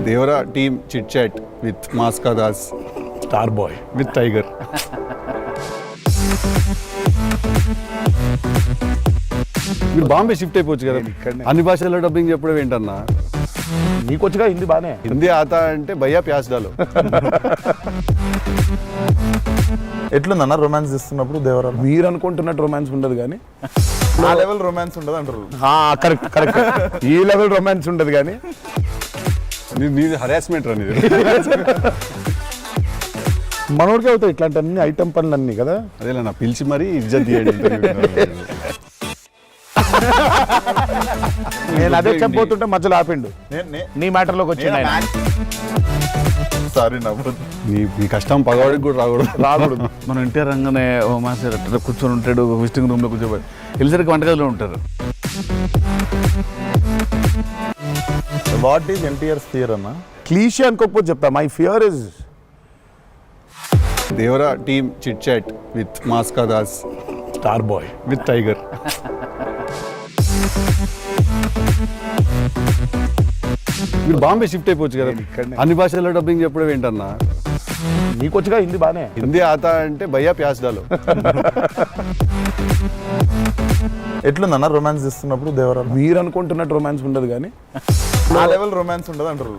Devara team chit chat with Maska Das, star boy with Tiger. మీరు Bombay shift అయిపోవచ్చు కదా, ఇక్కడనే. అన్ని భాషల్లో డబ్బింగ్ చెప్పడం ఏంటన్నా? నీకు వచ్చిగా హిందీ బానే. హిందీ ఆతా అంటే భయ్యా ప్యాస్ డాలో. ఎట్లుందన్న రొమాన్స్ ఇస్తున్నప్పుడు దేవరా? మీరు అనుకుంటున్నట్టు రొమాన్స్ ఉండదు కానీ ఆ లెవెల్ రొమాన్స్ ఉండదు అంటారు. కరెక్ట్ కరెక్ట్ ఈ లెవెల్ రొమాన్స్ ఉండదు కానీ నీది హరాస్మెంట్ అనేది. మనోడికి అవుతాయి ఇట్లాంటి అన్ని ఐటమ్ పనులు అన్ని కదా. అదేలా నా పిలిచి మరీ ఇజ్జత్ తీయండి. నేను అదే చెప్పబోతుంటే మధ్యలో ఆపిండు. నీ మ్యాటర్లోకి వచ్చింది ఆయన. సారీ నవ్వదు. నీ కష్టం పగవాడికి కూడా రాకూడదు. మనం ఇంటి రంగానే ఓ మాస్టర్ అట్లా కూర్చొని ఉంటాడు, విజిటింగ్ రూమ్లో కూర్చోబడి వెళ్ళేసరికి వంటగదిలో ఉంటారు. వాట్ ఈజ్ ఎన్టీఆర్స్ ఫియర్ అన్న? క్లీషే అనుకోకపోతే చెప్తా. My fear is Devara team chit chat with Maska Das, star boy with Tiger. మీరు బాంబే షిఫ్ట్ అయిపోవచ్చు కదా, ఇక్కడనే. అన్ని భాషల్లో డబ్బింగ్ చెప్పడం ఏంటన్నా? నీకు వచ్చిగా హిందీ బానే. హిందీ ఆతా అంటే భయ్యా ప్యాస్ డాలో. ఎట్లుందన్న రొమాన్స్ ఇస్తున్నప్పుడు దేవరా? మీరు అనుకుంటున్నట్టు రొమాన్స్ ఉండదు కానీ ఆ లెవెల్ రొమాన్స్ ఉండదు అంటారు.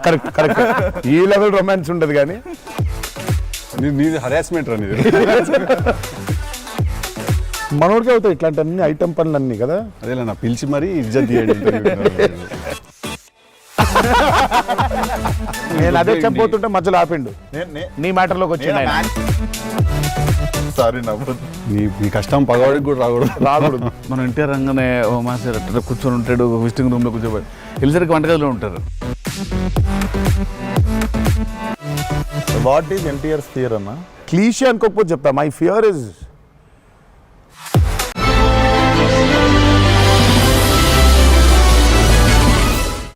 కరెక్ట్ కరెక్ట్ ఈ లెవెల్ రొమాన్స్ ఉండదు కానీ నీది హరాస్మెంట్ అనేది. మనోడికి అవుతాయి ఇట్లాంటి అన్ని ఐటమ్ పనులు అన్ని కదా. అదేలా నా పిలిచి మరీ ఇజ్జత్ తీయండి. నేను అదే చెప్పబోతుంటే మధ్యలో ఆపిండు. నీ మ్యాటర్లోకి వచ్చింది ఆయన. సారీ నవ్వదు. నీ కష్టం పగవాడికి కూడా రాకూడదు. మనం ఇంటి రంగానే ఓ మాస్టర్ అట్లా కూర్చొని ఉంటాడు, విజిటింగ్ రూమ్లో కూర్చోబడి వెళ్ళేసరికి వంటగదిలో ఉంటారు. వాట్ ఈజ్ ఎన్టీఆర్స్ ఫియర్ అన్న? క్లీషే అనుకోకపోతే చెప్తా. My fear is